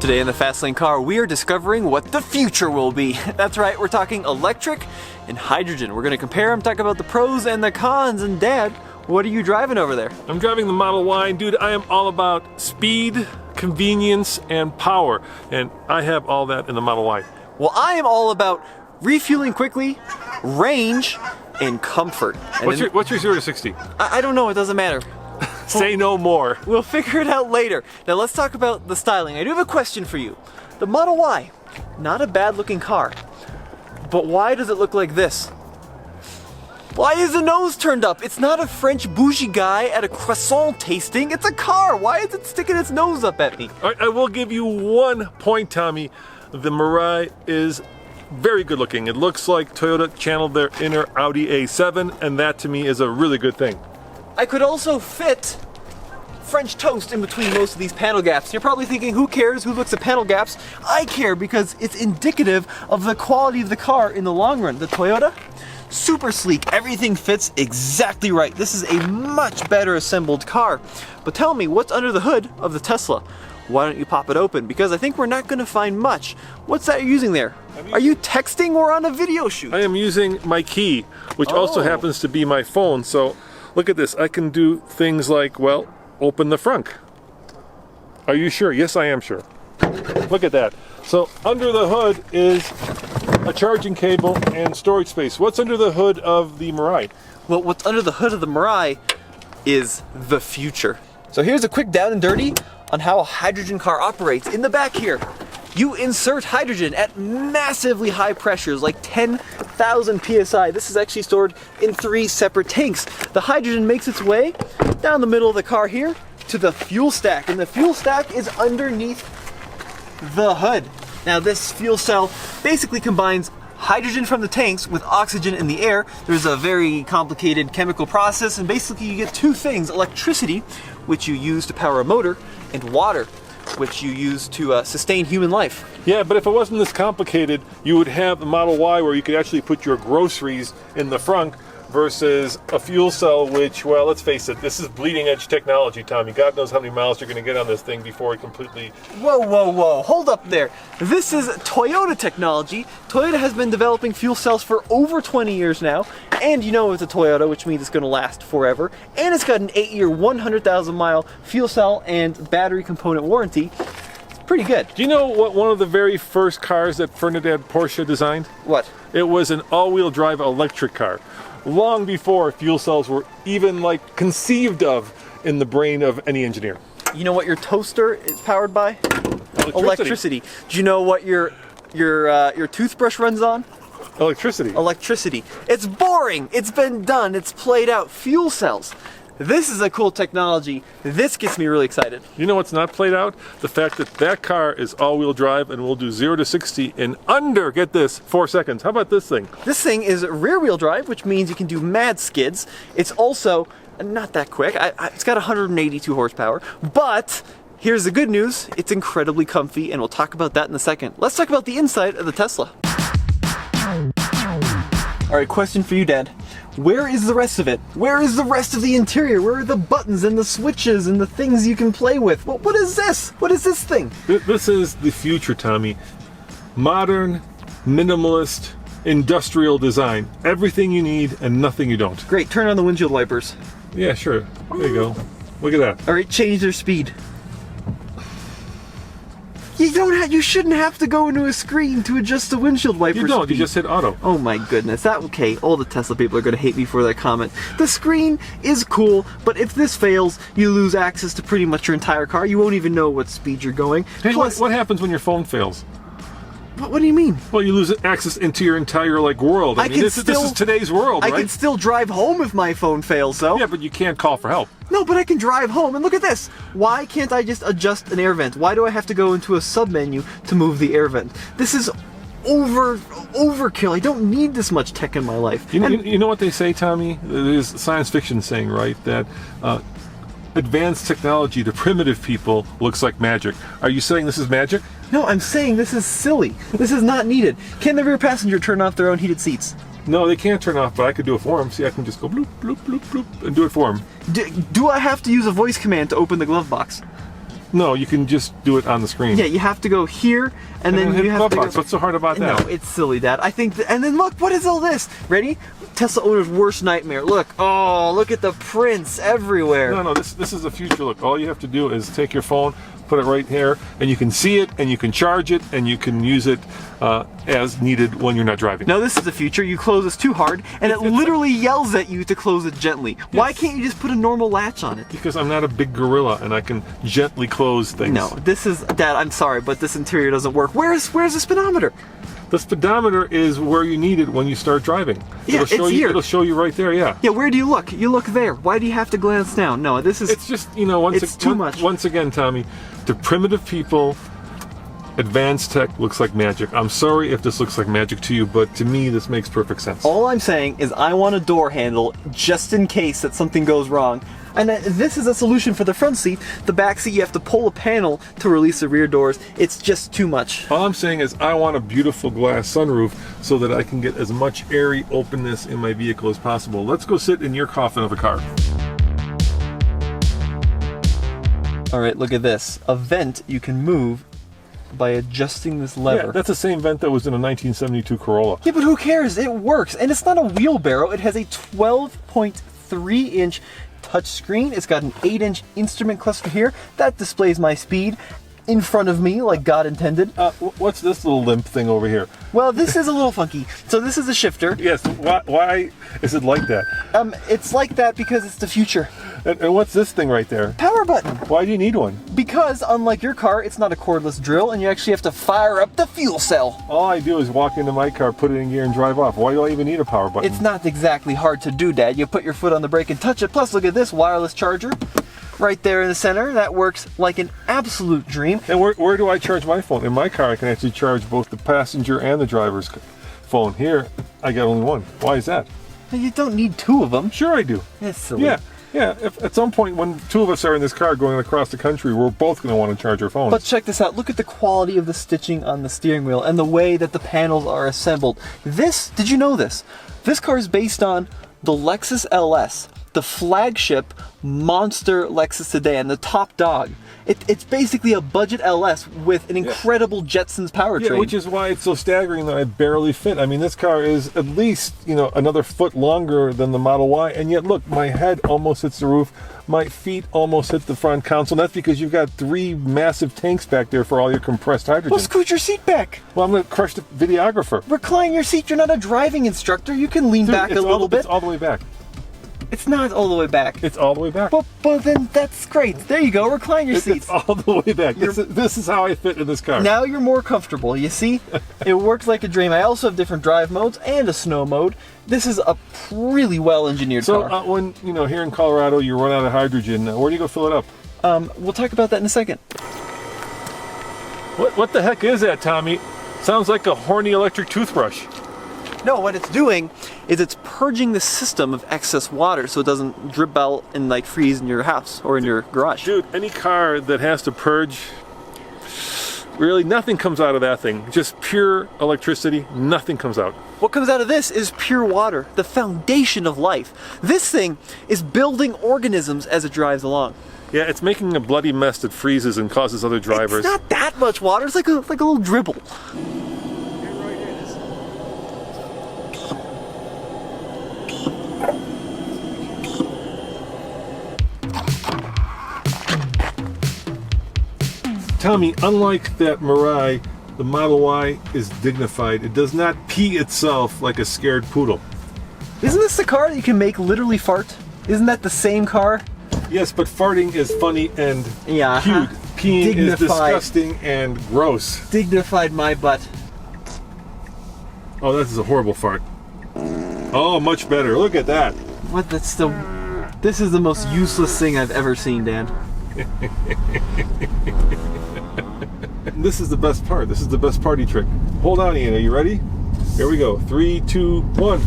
Today in the Fast Lane Car, we are discovering what the future will be. That's right, we're talking electric and hydrogen. We're going to compare them, talk about the pros and the cons. And Dad, what are you driving over there? I'm driving the Model Y. Dude, I am all about speed, convenience, and power. And I have all that in the Model Y. Well, I am all about refueling quickly, range, and comfort. And What's your 0 to 60? I don't know, it doesn't matter. Say no more. We'll figure it out later. Now let's talk about the styling. I do have a question for you. The Model Y, not a bad looking car, but why does it look like this? Why is the nose turned up? It's not a French bougie guy at a croissant tasting. It's a car. Why is it sticking its nose up at me? I will give you 1 point, Tommy. The Mirai is very good looking. It looks like Toyota channeled their inner Audi A7, and that to me is a really good thing. I could also fit French toast in between most of these panel gaps. You're probably thinking, who cares? Who looks at panel gaps? I care because it's indicative of the quality of the car in the long run. The Toyota, super sleek. Everything fits exactly right. This is a much better assembled car. But tell me, what's under the hood of the Tesla? Why don't you pop it open? Because I think we're not going to find much. What's that you're using there? Are you texting or on a video shoot? I am using my key, which also happens to be my phone. So look at this. I can do things like, well, open the frunk. Are you sure? Yes, I am sure. Look at that. So under the hood is a charging cable and storage space. What's under the hood of the Mirai? Well, what's under the hood of the Mirai is the future. So here's a quick down and dirty on how a hydrogen car operates. In the back here, you insert hydrogen at massively high pressures, like 10,000 psi. This is actually stored in 3 separate tanks. The hydrogen makes its way down the middle of the car here to the fuel stack, and the fuel stack is underneath the hood. Now this fuel cell basically combines hydrogen from the tanks with oxygen in the air. There's a very complicated chemical process, and basically you get 2 things: electricity, which you use to power a motor, and water, which you use to sustain human life. Yeah, but if it wasn't this complicated, you would have the Model Y where you could actually put your groceries in the frunk versus a fuel cell, which, well, let's face it, this is bleeding edge technology, Tommy. God knows how many miles you're going to get on this thing before it completely... Whoa, whoa, whoa, hold up there. This is Toyota technology. Toyota has been developing fuel cells for over 20 years now, and you know it's a Toyota, which means it's going to last forever, and it's got an 8-year, 100,000 mile fuel cell and battery component warranty. It's pretty good. Do you know what one of the very first cars that Ferdinand Porsche designed? What? It was an all-wheel drive electric car, long before fuel cells were even like conceived of in the brain of any engineer. You know what your toaster is powered by? Electricity. Do you know what your toothbrush runs on? Electricity. Electricity. It's boring. It's been done. It's played out. Fuel cells. This is a cool technology. This gets me really excited. You know what's not played out? The fact that that car is all-wheel drive and will do 0 to 60 in under, get this, 4 seconds. How about this thing? This thing is rear-wheel drive, which means you can do mad skids. It's also not that quick. It's got 182 horsepower, but here's the good news. It's incredibly comfy, and we'll talk about that in a second. Let's talk about the inside of the Tesla. All right, question for you, Dad. Where is the rest of it? Where is the rest of the interior? Where are the buttons and the switches and the things you can play with? What is this? What is this thing? This is the future, Tommy. Modern, minimalist, industrial design. Everything you need and nothing you don't. Great, turn on the windshield wipers. Yeah, sure. There you go. Look at that. All right, change their speed. You shouldn't have to go into a screen to adjust the windshield wiper You don't, speed. you just hit auto. Oh my goodness, okay, all the Tesla people are gonna hate me for that comment. The screen is cool, but if this fails, you lose access to pretty much your entire car. You won't even know what speed you're going. Hey, Plus, what happens when your phone fails? what do you mean? Well, you lose access into your entire world. I mean, this is today's world, right? I can still drive home if my phone fails, though. Yeah, but you can't call for help. No, but I can drive home, and look at this. Why can't I just adjust an air vent? Why do I have to go into a sub-menu to move the air vent? This is overkill. I don't need this much tech in my life. You know what they say, Tommy? There's science fiction saying, right, that advanced technology to primitive people looks like magic. Are you saying this is magic? No, I'm saying this is silly. This is not needed. Can the rear passenger turn off their own heated seats? No, they can't turn off, but I could do it for them. See, I can just go bloop, bloop, bloop, bloop, and do it for them. Do I have to use a voice command to open the glove box? No, you can just do it on the screen. Yeah, you have to go here, and then hit you have to go... buttons. What's so hard about that? No, it's silly, Dad. I think... And then look, what is all this? Ready? Tesla owner's worst nightmare. Look. Oh, look at the prints everywhere. No, this is the future look. All you have to do is take your phone, put it right here, and you can see it, and you can charge it, and you can use it as needed when you're not driving. No, this is the future. You close this too hard, and it literally yells at you to close it gently. Yes. Why can't you just put a normal latch on it? Because I'm not a big gorilla, and I can gently close things. No, this is... Dad, I'm sorry, but this interior doesn't work. Where's the speedometer? The speedometer is where you need it when you start driving. Yeah, it'll show it's you, here. It'll show you right there, yeah. Yeah, where do you look? You look there. Why do you have to glance down? No, this is... It's just, you know, once again, Tommy, to primitive people, advanced tech looks like magic. I'm sorry if this looks like magic to you, but to me, this makes perfect sense. All I'm saying is I want a door handle just in case that something goes wrong. And this is a solution for the front seat. The back seat, you have to pull a panel to release the rear doors. It's just too much. All I'm saying is I want a beautiful glass sunroof so that I can get as much airy openness in my vehicle as possible. Let's go sit in your coffin of a car. All right, look at this. A vent you can move by adjusting this lever. Yeah, that's the same vent that was in a 1972 Corolla. Yeah, but who cares? It works. And it's not a wheelbarrow. It has a 12.3-inch touchscreen. It's got an 8-inch instrument cluster here that displays my speed in front of me like God intended. What's this little limp thing over here? Well, this is a little funky. So this is a shifter. Yes, why is it like that? It's like that because it's the future. And what's this thing right there? Power button. Why do you need one? Because unlike your car, it's not a cordless drill and you actually have to fire up the fuel cell. All I do is walk into my car, put it in gear, and drive off. Why do I even need a power button? It's not exactly hard to do, Dad. You put your foot on the brake and touch it. Plus, look at this wireless charger right there in the center. That works like an absolute dream. And where do I charge my phone? In my car, I can actually charge both the passenger and the driver's phone. Here, I got only one. Why is that? You don't need two of them. Sure I do. That's silly. Yeah. If at some point when two of us are in this car going across the country, we're both going to want to charge our phones. But check this out. Look at the quality of the stitching on the steering wheel and the way that the panels are assembled. Did you know this? This car is based on the Lexus LS, the flagship monster Lexus sedan, the top dog. It's basically a budget LS with an incredible Jetsons powertrain. Yeah, which is why it's so staggering that I barely fit. I mean, this car is at least, another foot longer than the Model Y, and yet look, my head almost hits the roof, my feet almost hit the front console. That's because you've got 3 massive tanks back there for all your compressed hydrogen. Well, scoot your seat back. Well, I'm going to crush the videographer. Recline your seat. You're not a driving instructor. You can lean back a little bit. It's all the way back. It's not all the way back. It's all the way back. But then that's great. There you go. Recline your seats. It's all the way back. This is how I fit in this car. Now you're more comfortable. You see? It works like a dream. I also have different drive modes and a snow mode. This is a really well-engineered car. So when, here in Colorado, you run out of hydrogen, where do you go fill it up? We'll talk about that in a second. What the heck is that, Tommy? Sounds like a horny electric toothbrush. No, what it's doing is it's purging the system of excess water so it doesn't drip out and freeze in your house or in your garage. Dude, any car that has to purge, really nothing comes out of that thing. Just pure electricity, nothing comes out. What comes out of this is pure water, the foundation of life. This thing is building organisms as it drives along. Yeah, it's making a bloody mess that freezes and causes other drivers. It's not that much water, it's like a little dribble. Tommy, unlike that Mirai, the Model Y is dignified. It does not pee itself like a scared poodle. Isn't this the car that you can make literally fart? Isn't that the same car? Yes, but farting is funny and cute. Peeing Dignified. is disgusting and gross. Dignified my butt. Oh, this is a horrible fart. Oh, much better. Look at that. What? This is the most useless thing I've ever seen, Dan. This is the best part. This is the best party trick. Hold on, Ian. Are you ready? Here we go. 3, 2, 1.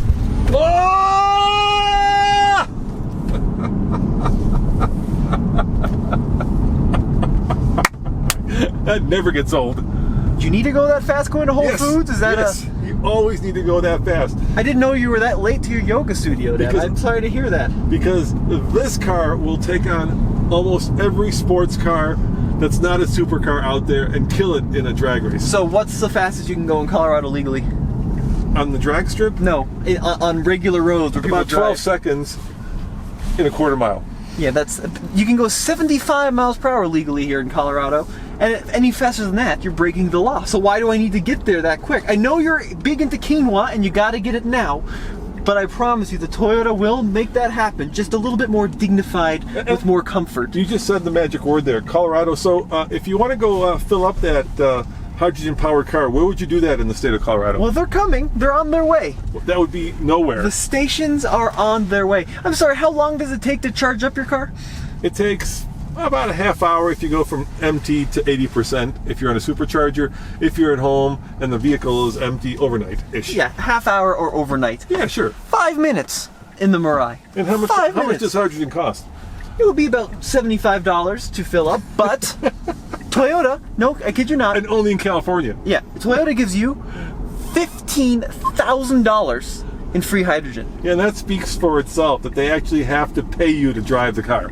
Ah! That never gets old. Do you need to go that fast going to Whole Foods? Is that yes. You always need to go that fast. I didn't know you were that late to your yoga studio, Dad. I'm sorry to hear that. Because this car will take on almost every sports car that's not a supercar out there and kill it in a drag race. So what's the fastest you can go in Colorado legally? On the drag strip? No, on regular roads where people About drive. 12 seconds in a quarter mile. Yeah, you can go 75 miles per hour legally here in Colorado, and any faster than that, you're breaking the law. So why do I need to get there that quick? I know you're big into quinoa and you got to get it now, but I promise you the Toyota will make that happen just a little bit more dignified with more comfort. You just said the magic word there, Colorado. So if you want to go fill up that hydrogen-powered car, where would you do that in the state of Colorado? Well, they're coming. They're on their way. That would be nowhere. The stations are on their way. I'm sorry, how long does it take to charge up your car? It takes about a half hour if you go from empty to 80% if you're on a supercharger. If you're at home and the vehicle is empty, overnight-ish. Yeah, half hour or overnight. Yeah, sure. 5 minutes in the Mirai. And how much does hydrogen cost? It would be about $75 to fill up, but Toyota, no, I kid you not. And only in California. Yeah, Toyota gives you $15,000 in free hydrogen. Yeah, and that speaks for itself, that they actually have to pay you to drive the car.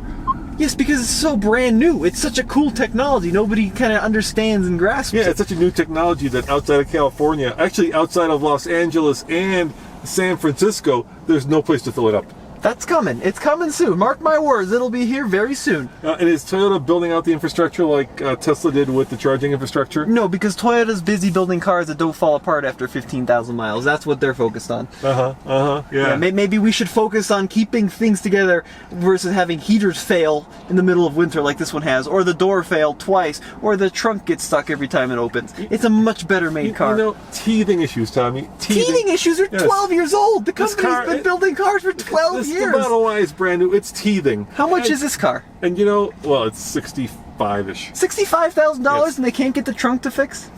Yes, because it's so brand new. It's such a cool technology. Nobody kind of understands and grasps Yeah, it. it's such a new technology that outside of California, actually outside of Los Angeles and San Francisco, there's no place to fill it up. That's coming. It's coming soon. Mark my words, it'll be here very soon. And is Toyota building out the infrastructure like Tesla did with the charging infrastructure? No, because Toyota's busy building cars that don't fall apart after 15,000 miles. That's what they're focused on. Yeah. Maybe we should focus on keeping things together versus having heaters fail in the middle of winter like this one has, or the door fail twice, or the trunk gets stuck every time it opens. It's a much better made car. You know, teething issues, Tommy. Teething issues are 12 years old. The company's been building cars for 12 years. The Model Y is brand new. It's teething. How much is this car? And you know, well, it's 65-ish. $65,000 Yes. and they can't get the trunk to fit?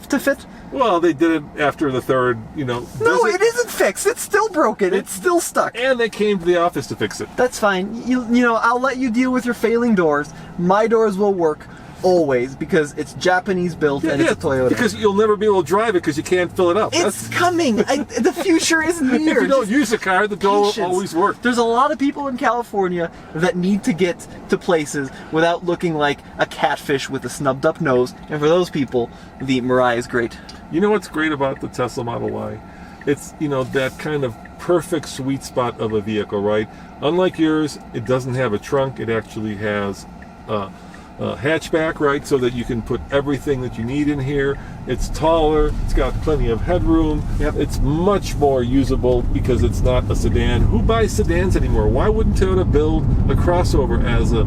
Well, they did it after the third, No, it isn't fixed. It's still broken. It's still stuck. And they came to the office to fix it. That's fine. You know, I'll let you deal with your failing doors. My doors will work always because it's Japanese built and it's a Toyota. Because you'll never be able to drive it because you can't fill it up. It's coming. The future is near. If you don't use a car, the door will Patience. always work. There's a lot of people in California that need to get to places without looking like a catfish with a snubbed up nose. And for those people, the Mirai is great. You know what's great about the Tesla Model Y? It's, that kind of perfect sweet spot of a vehicle, right? Unlike yours, it doesn't have a trunk. It actually has hatchback, right? So that you can put everything that you need in here. It's taller. It's got plenty of headroom. Yep. It's much more usable because it's not a sedan. Who buys sedans anymore? Why wouldn't Toyota build a crossover as a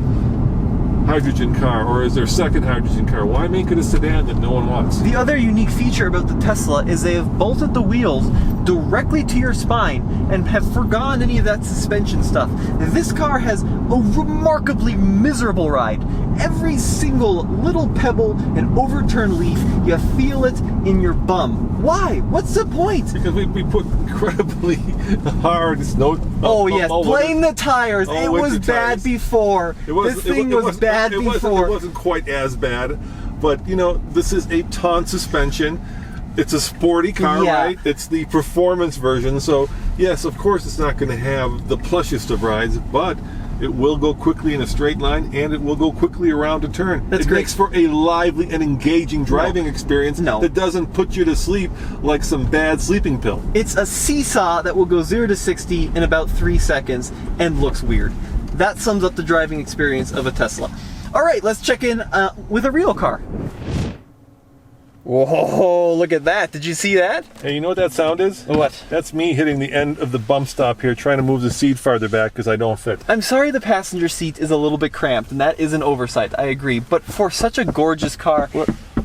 hydrogen car or as their second hydrogen car? Why make it a sedan that no one wants? The other unique feature about the Tesla is they have bolted the wheels directly to your spine and have forgone any of that suspension stuff. This car has a remarkably miserable ride. Every single little pebble and overturned leaf, you feel it in your bum. Why? What's the point? Because we put incredibly hard snow. Blame the tires. It was winter bad tires. before. This thing was bad before. It wasn't quite as bad, but this is a ton suspension. It's a sporty car, right? It's the performance version, so yes, of course, it's not going to have the plushest of rides, but it will go quickly in a straight line, and it will go quickly around a turn. That's it great. makes for a lively and engaging driving experience that doesn't put you to sleep like some bad sleeping pill. It's a seesaw that will go 0 to 60 in about 3 seconds and looks weird. That sums up the driving experience of a Tesla. All right, let's check in with a real car. Whoa, look at that. Did you see that? Hey, you know what that sound is? What? That's me hitting the end of the bump stop here, trying to move the seat farther back because I don't fit. I'm sorry the passenger seat is a little bit cramped, and that is an oversight, I agree. But for such a gorgeous car...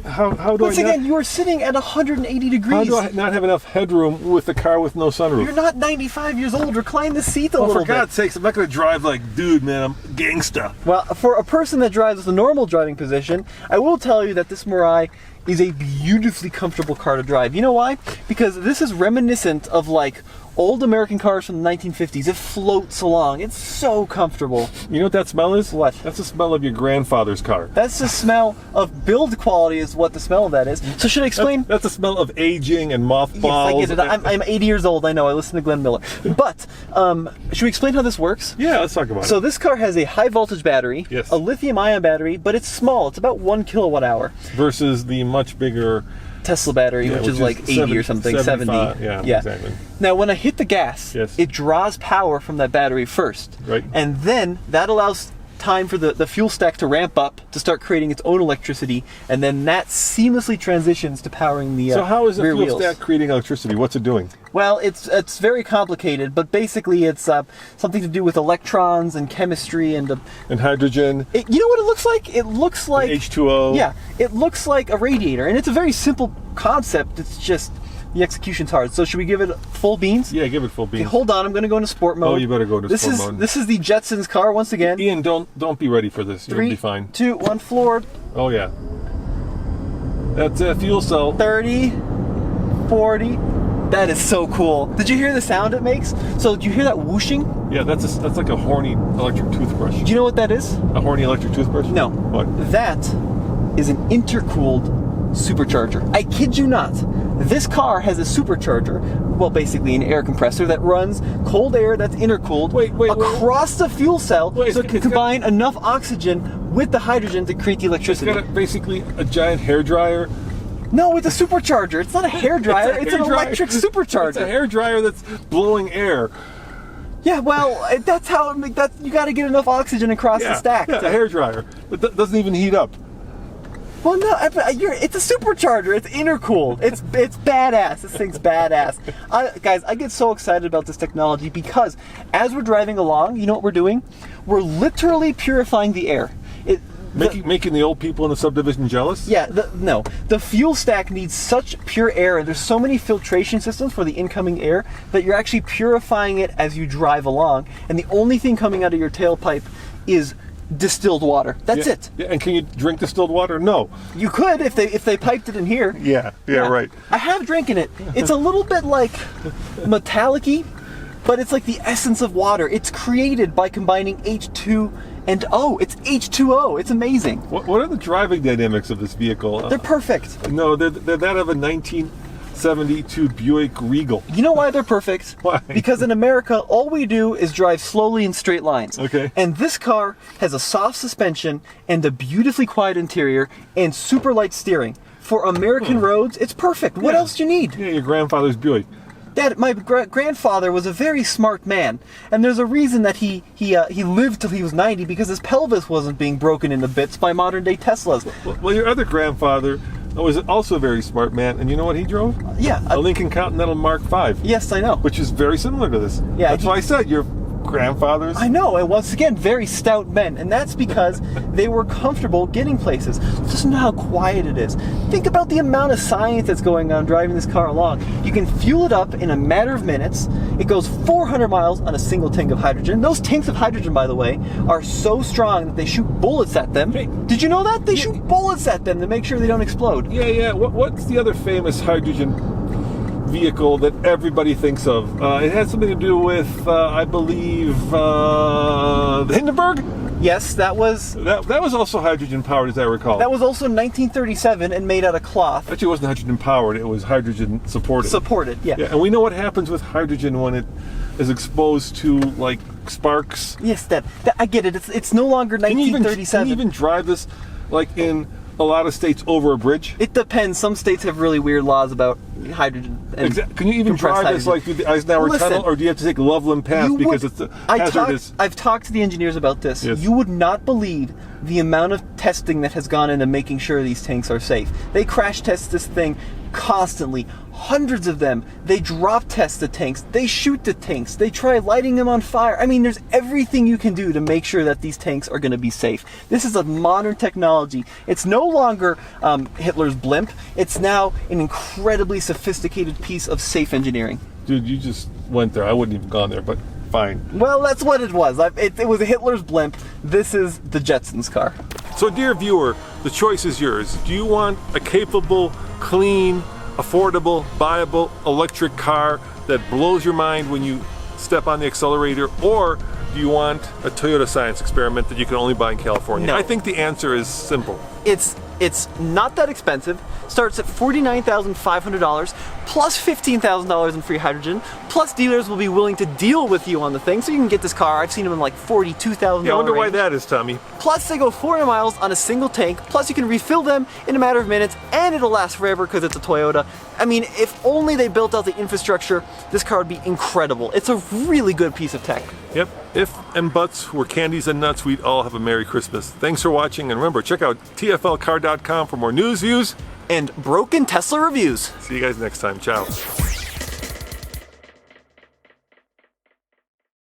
How do Once again, you are sitting at 180 degrees. How do I not have enough headroom with a car with no sunroof? You're not 95 years old. Recline the seat a little bit. For God's sakes, I'm not going to drive like, dude, man, I'm gangsta. Well, for a person that drives with a normal driving position, I will tell you that this Mirai is a beautifully comfortable car to drive. You know why? Because this is reminiscent of like old American cars from the 1950s. It floats along. It's so comfortable. You know what that smell is? What? That's the smell of your grandfather's car. That's the smell of build quality is what the smell of that is. So should I explain? That's the smell of aging and mothballs. Yes, I get it. I'm 80 years old. I know. I listen to Glenn Miller. But should we explain how this works? Yeah, let's talk about it. So this car has a high voltage battery, Yes. a lithium-ion battery, but it's small. It's about 1 kilowatt hour. Versus the much bigger Tesla battery, which is like 80 or something, 70. Yeah, exactly. Now, when I hit the gas, Yes. it draws power from that battery first. Right. And then that allows time for the fuel stack to ramp up to start creating its own electricity, and then that seamlessly transitions to powering the So how is the rear fuel wheels. stack creating electricity? What's it doing? Well, it's very complicated, but basically it's something to do with electrons and chemistry and And hydrogen, you know what it looks like? It looks like H2O. Yeah, it looks like a radiator, and it's a very simple concept. It's just the execution's hard. So should we give it full beans? Yeah, give it full beans. Okay, hold on, I'm going to go into sport mode. Oh, you better go into sport mode. This is the Jetsons car once again. Ian, don't be ready for this. You'll 3, be fine. 2, 1, floored. Oh yeah. That's a fuel cell. 30, 40. That is so cool. Did you hear the sound it makes? So did you hear that whooshing? Yeah, that's like a horny electric toothbrush. Do you know what that is? A horny electric toothbrush? No. What? That is an intercooled supercharger. I kid you not. This car has a supercharger, well, basically an air compressor that runs cold air that's intercooled Wait, across the fuel cell, Wait, so it can combine enough oxygen with the hydrogen to create the It's electricity. got basically a giant hairdryer. No, it's a supercharger. It's not a hairdryer. It's an electric supercharger. It's a hairdryer that's blowing air. Yeah, well, that's how you got to get enough oxygen across the stack. Yeah, a hairdryer. It doesn't even heat up. Well, no, it's a supercharger. It's intercooled. It's badass. This thing's badass. Guys, I get so excited about this technology because as we're driving along, you know what we're doing? We're literally purifying the air. Making the old people in the subdivision jealous? Yeah, the fuel stack needs such pure air, and there's so many filtration systems for the incoming air that you're actually purifying it as you drive along, and the only thing coming out of your tailpipe is distilled water. That's it. Yeah, and can you drink distilled water? No. You could if they piped it in here. Yeah, right. I have drinking it. It's a little bit like metallic-y, but it's like the essence of water. It's created by combining H2 and O. It's H2O. It's amazing. What are the driving dynamics of this vehicle? They're perfect. No, they're that of a 1972 Buick Regal. You know why they're perfect? Why? Because in America, all we do is drive slowly in straight lines. Okay. And this car has a soft suspension and a beautifully quiet interior and super light steering. For American roads, it's perfect. What else do you need? Yeah, your grandfather's Buick. Dad, my grandfather was a very smart man, and there's a reason that he lived till he was 90 because his pelvis wasn't being broken into bits by modern day Teslas. Well, your other grandfather was also a very smart man, and you know what he drove? Yeah. A Lincoln Continental Mark V. Yes, I know. Which is very similar to this. Yeah, That's why I said your grandfathers. I know, and once again, very stout men, and that's because they were comfortable getting places. Just know how quiet it is. Think about the amount of science that's going on driving this car along. You can fuel it up in a matter of minutes. It goes 400 miles on a single tank of hydrogen. Those tanks of hydrogen, by the way, are so strong that they shoot bullets at them. Hey. Did you know that? They shoot bullets at them to make sure they don't explode. Yeah. What's the other famous hydrogen vehicle that everybody thinks of? It had something to do with, I believe, the Hindenburg? Yes, that was also hydrogen powered, as I recall. also 1937 and made out of cloth. Actually, it wasn't hydrogen powered, it was hydrogen supported. Supported, yeah. And we know what happens with hydrogen when it is exposed to, like, sparks. Yes, that I get it. It's no longer 1937. Can you even drive this, like, in a lot of states over a bridge? It depends. Some states have really weird laws about hydrogen. And Can you even drive this like through the Eisenhower Tunnel, or do you have to take Loveland Pass because it's hazardous? I've talked to the engineers about this. Yes. You would not believe the amount of testing that has gone into making sure these tanks are safe. They crash test this thing constantly. Hundreds of them. They drop test the tanks. They shoot the tanks. They try lighting them on fire. I mean, there's everything you can do to make sure that these tanks are going to be safe. This is a modern technology. It's no longer Hitler's blimp. It's now an incredibly sophisticated piece of safe engineering. Dude, you just went there. I wouldn't even gone there, but fine. Well, that's what it was. It was Hitler's blimp. This is the Jetsons car. So, dear viewer, the choice is yours. Do you want a capable, clean, affordable, viable electric car that blows your mind when you step on the accelerator, or do you want a Toyota science experiment that you can only buy in California? No. I think the answer is simple. It's not that expensive. Starts at $49,500 plus $15,000 in free hydrogen. Plus dealers will be willing to deal with you on the thing, so you can get this car. I've seen them in like $42,000. Yeah, I wonder why that is, Tommy. Plus they go 400 miles on a single tank. Plus you can refill them in a matter of minutes, and it'll last forever because it's a Toyota. I mean, if only they built out the infrastructure, this car would be incredible. It's a really good piece of tech. Yep, if and buts were candies and nuts, we'd all have a Merry Christmas. Thanks for watching, and remember, check out tflcar.com for more news, views, And broken Tesla reviews. see you guys next time. Ciao.